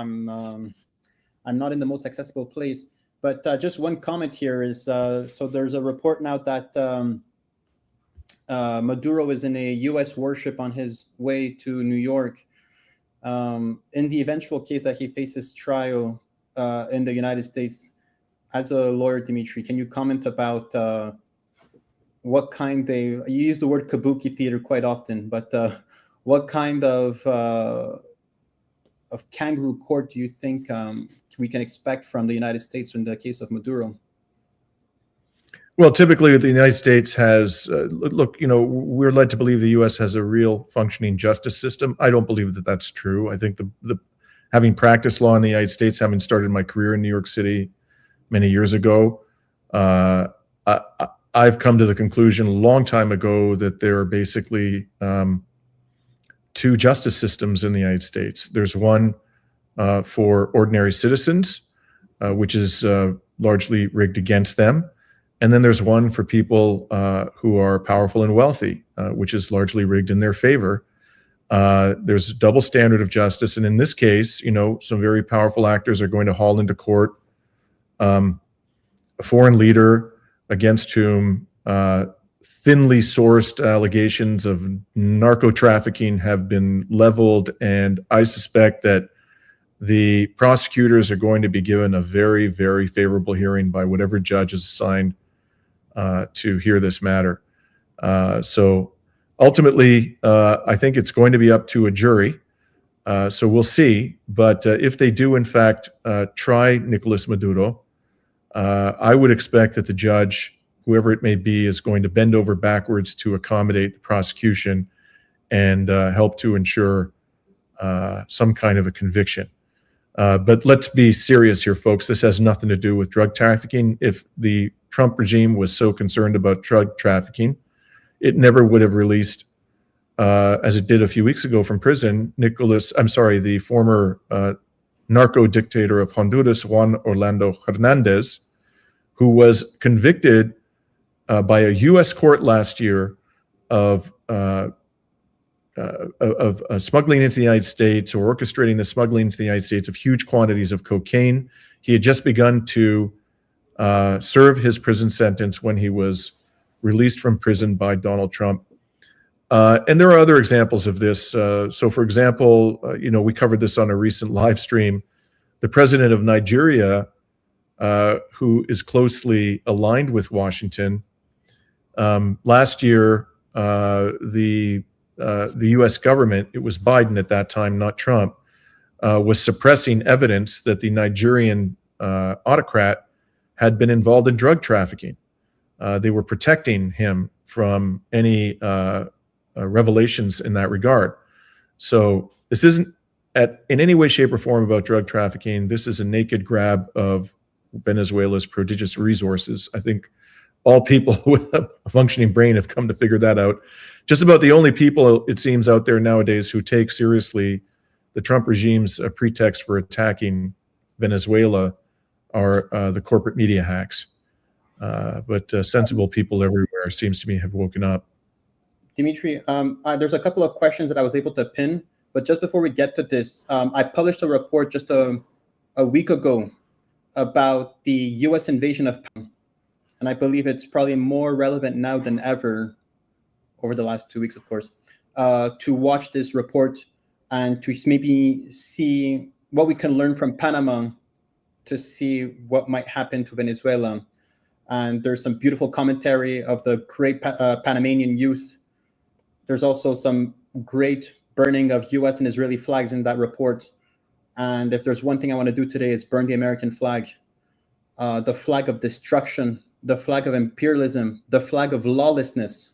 not in the most accessible place. But just one comment here is, so there's a report now that Maduro is in a U.S. worship on his way to New York. In the eventual case that he faces trial in the United States, as a lawyer, Dimitri, can you comment about what kind you use the word kabuki theater quite often, but what kind of kangaroo court do you think we can expect from the United States in the case of Maduro? Well, typically the United States has, look, we're led to believe the U.S. has a real functioning justice system. I don't believe that that's true. I think having practiced law in the United States, having started my career in New York City many years ago, I've come to the conclusion a long time ago that there are basically two justice systems in the United States. There's one for ordinary citizens, which is largely rigged against them. And then there's one for people who are powerful and wealthy, which is largely rigged in their favor. There's a double standard of justice. And in this case, some very powerful actors are going to haul into court a foreign leader against whom thinly sourced allegations of narco trafficking have been leveled, and I suspect that the prosecutors are going to be given a very, very favorable hearing by whatever judge is assigned to hear this matter. So ultimately, I think it's going to be up to a jury. So we'll see. But if they do, in fact, try Nicolas Maduro, I would expect that the judge, whoever it may be, is going to bend over backwards to accommodate the prosecution and help to ensure some kind of a conviction. But let's be serious here, folks. This has nothing to do with drug trafficking. If the Trump regime was so concerned about drug trafficking, it never would have released, as it did a few weeks ago from prison, the former narco dictator of Honduras, Juan Orlando Hernandez, who was convicted by a U.S. court last year of smuggling into the United States, or orchestrating the smuggling into the United States of huge quantities of cocaine. He had just begun to serve his prison sentence when he was released from prison by Donald Trump. And there are other examples of this. So, for example, we covered this on a recent live stream. The president of Nigeria, who is closely aligned with Washington, last year, the U.S. government, it was Biden at that time, not Trump, was suppressing evidence that the Nigerian autocrat had been involved in drug trafficking. They were protecting him from any revelations in that regard. So this isn't in any way, shape, or form about drug trafficking. This is a naked grab of Venezuela's prodigious resources. I think all people with a functioning brain have come to figure that out. Just about the only people, it seems, out there nowadays who take seriously the Trump regime's pretext for attacking Venezuela are the corporate media hacks. But sensible people everywhere, seems to me, have woken up. Dimitri, there's a couple of questions that I was able to pin, but just before we get to this, I published a report just a week ago about the U.S. invasion of Panama, and I believe it's probably more relevant now than ever, over the last 2 weeks, of course, to watch this report and to maybe see what we can learn from Panama to see what might happen to Venezuela. And there's some beautiful commentary of the great Panamanian youth. There's also some great burning of U.S. and Israeli flags in that report. And if there's one thing I want to do today, is burn the American flag, the flag of destruction, the flag of imperialism, the flag of lawlessness.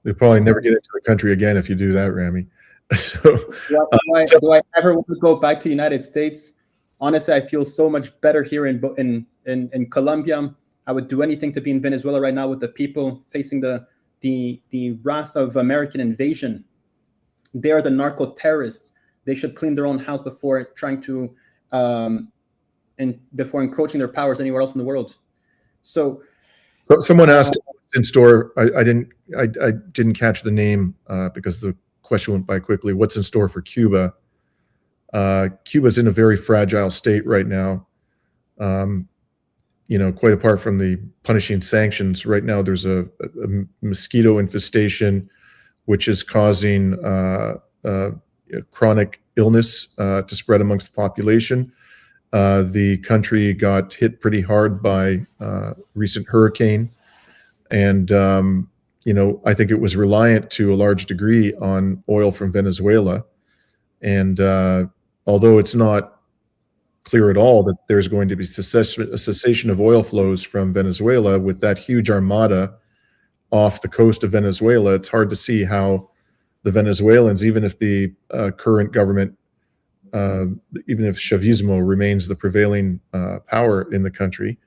They'll probably never get into the country again if you do that, Rami. So, do I ever want to go back to the United States? Honestly, I feel so much better here in Colombia. I would do anything to be in Venezuela right now with the people facing the wrath of American invasion. They are the narco terrorists. They should clean their own house before trying to before encroaching their powers anywhere else in the world. So someone asked what's in store. I didn't catch the name because the question went by quickly. What's in store for Cuba? Cuba's in a very fragile state right now. Quite apart from the punishing sanctions, right now there's a mosquito infestation, which is causing chronic illness to spread amongst the population. The country got hit pretty hard by recent hurricane, and I think it was reliant to a large degree on oil from Venezuela. And although it's not clear at all that there's going to be a cessation of oil flows from Venezuela, with that huge armada off the coast of Venezuela, it's hard to see how the Venezuelans, even if the current government, even if Chavismo remains the prevailing power in the country,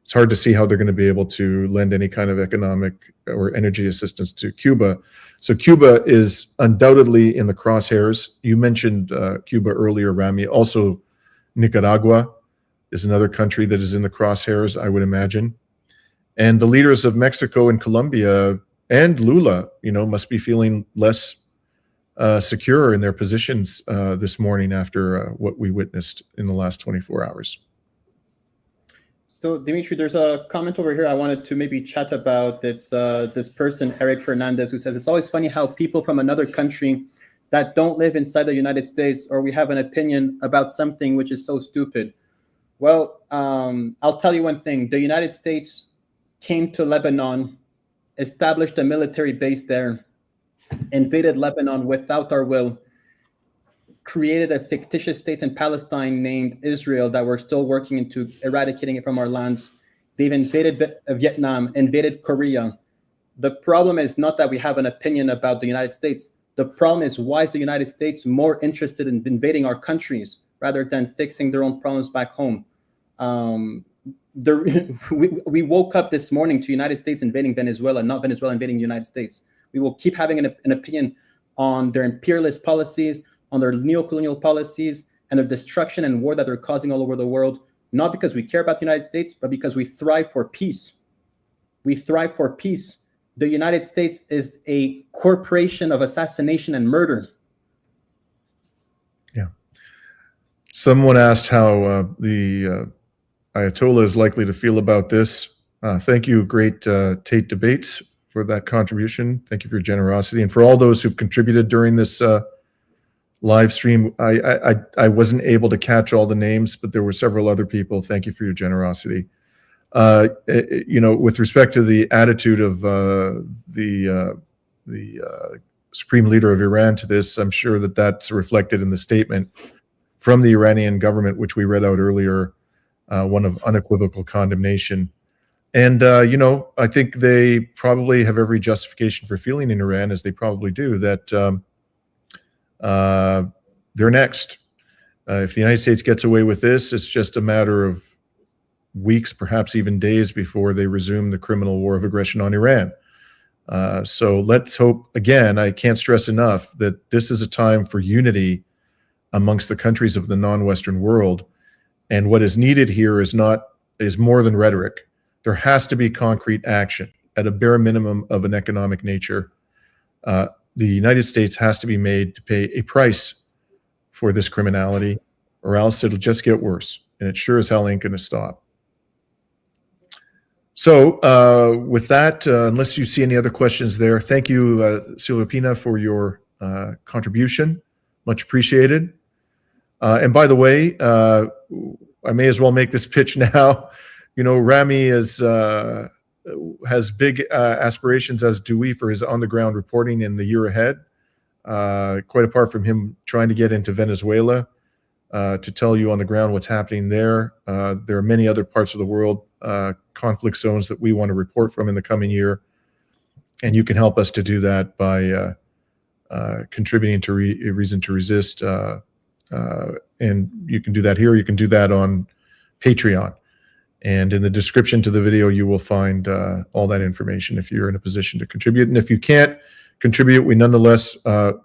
it's hard to see how they're going to be able to lend any kind of economic or energy assistance to Cuba. So Cuba is undoubtedly in the crosshairs. You mentioned Cuba earlier, Rami. Also, Nicaragua is another country that is in the crosshairs, I would imagine. And the leaders of Mexico and Colombia and Lula, must be feeling less secure in their positions this morning after what we witnessed in the last 24 hours. So, Dimitri, there's a comment over here I wanted to maybe chat about. It's this person, Eric Fernandez, who says, it's always funny how people from another country that don't live inside the United States, or we have an opinion about something which is so stupid. Well, I'll tell you one thing. The United States came to Lebanon, established a military base there, invaded Lebanon without our will, created a fictitious state in Palestine named Israel that we're still working into eradicating it from our lands. They've invaded Vietnam, invaded Korea. The problem is not that we have an opinion about the United States. The problem is, why is the United States more interested in invading our countries rather than fixing their own problems back home? We woke up this morning to United States invading Venezuela, not Venezuela invading the United States. We will keep having an opinion on their imperialist policies, on their neocolonial policies, and their destruction and war that they're causing all over the world, not because we care about the United States, but because we thrive for peace. We thrive for peace. The United States is a corporation of assassination and murder. Yeah. Someone asked how the Ayatollah is likely to feel about this. Thank you, great Tate Debates, for that contribution. Thank you for your generosity. And for all those who've contributed during this live stream, I wasn't able to catch all the names, but there were several other people. Thank you for your generosity. With respect to the attitude of the supreme leader of Iran to this, I'm sure that that's reflected in the statement from the Iranian government, which we read out earlier, one of unequivocal condemnation. And, I think they probably have every justification for feeling in Iran, as they probably do, that they're next. If the United States gets away with this, it's just a matter of weeks, perhaps even days, before they resume the criminal war of aggression on Iran. So let's hope, again, I can't stress enough that this is a time for unity amongst the countries of the non-Western world. And what is needed here is more than rhetoric. There has to be concrete action at a bare minimum of an economic nature. The United States has to be made to pay a price for this criminality, or else it'll just get worse. And it sure as hell ain't going to stop. So with that, unless you see any other questions there, thank you, Silvia Pina, for your contribution. Much appreciated. And by the way, I may as well make this pitch now. Rami has big aspirations, as do we, for his on-the-ground reporting in the year ahead. Quite apart from him trying to get into Venezuela to tell you on the ground what's happening there. There are many other parts of the world, conflict zones that we want to report from in the coming year. And you can help us to do that by contributing to Reason to Resist. And you can do that here. You can do that on Patreon. And in the description to the video, you will find all that information if you're in a position to contribute. And if you can't contribute, we nonetheless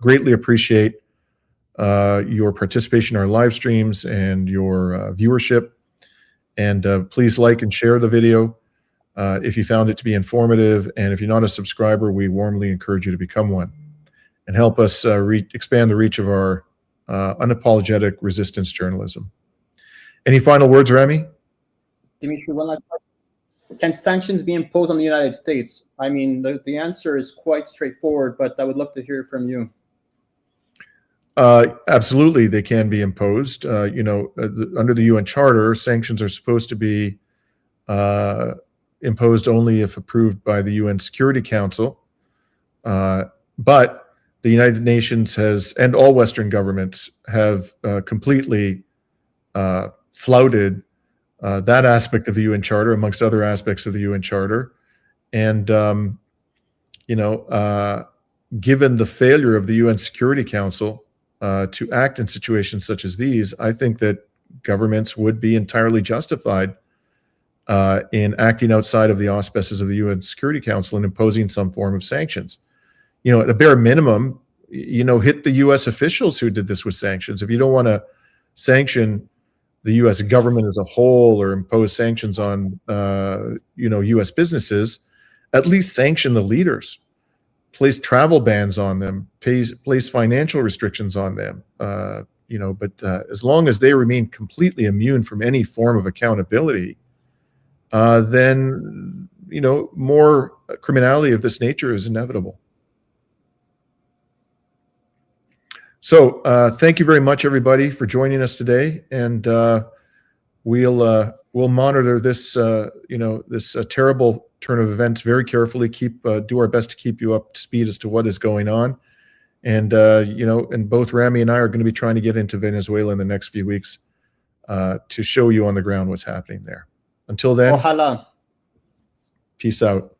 greatly appreciate your participation in our live streams and your viewership. And please like and share the video if you found it to be informative. And if you're not a subscriber, we warmly encourage you to become one and help us expand the reach of our unapologetic resistance journalism. Any final words, Rami? Dimitri, one last question. Can sanctions be imposed on the United States? I mean, the answer is quite straightforward, but I would love to hear from you. Absolutely, they can be imposed. Under the UN Charter, sanctions are supposed to be imposed only if approved by the UN Security Council. But the United Nations and all Western governments have completely flouted that aspect of the UN Charter, amongst other aspects of the UN Charter. And, given the failure of the UN Security Council to act in situations such as these, I think that governments would be entirely justified in acting outside of the auspices of the UN Security Council and imposing some form of sanctions. At a bare minimum, hit the U.S. officials who did this with sanctions. If you don't want to sanction the U.S. government as a whole or impose sanctions on, U.S. businesses, at least sanction the leaders. Place travel bans on them, place financial restrictions on them, but as long as they remain completely immune from any form of accountability, then more criminality of this nature is inevitable. So thank you very much, everybody, for joining us today, and we'll monitor this this terrible turn of events very carefully. Do our best to keep you up to speed as to what is going on, and and both Rami and I are going to be trying to get into Venezuela in the next few weeks to show you on the ground what's happening there. Until then, Ojalá. peace out.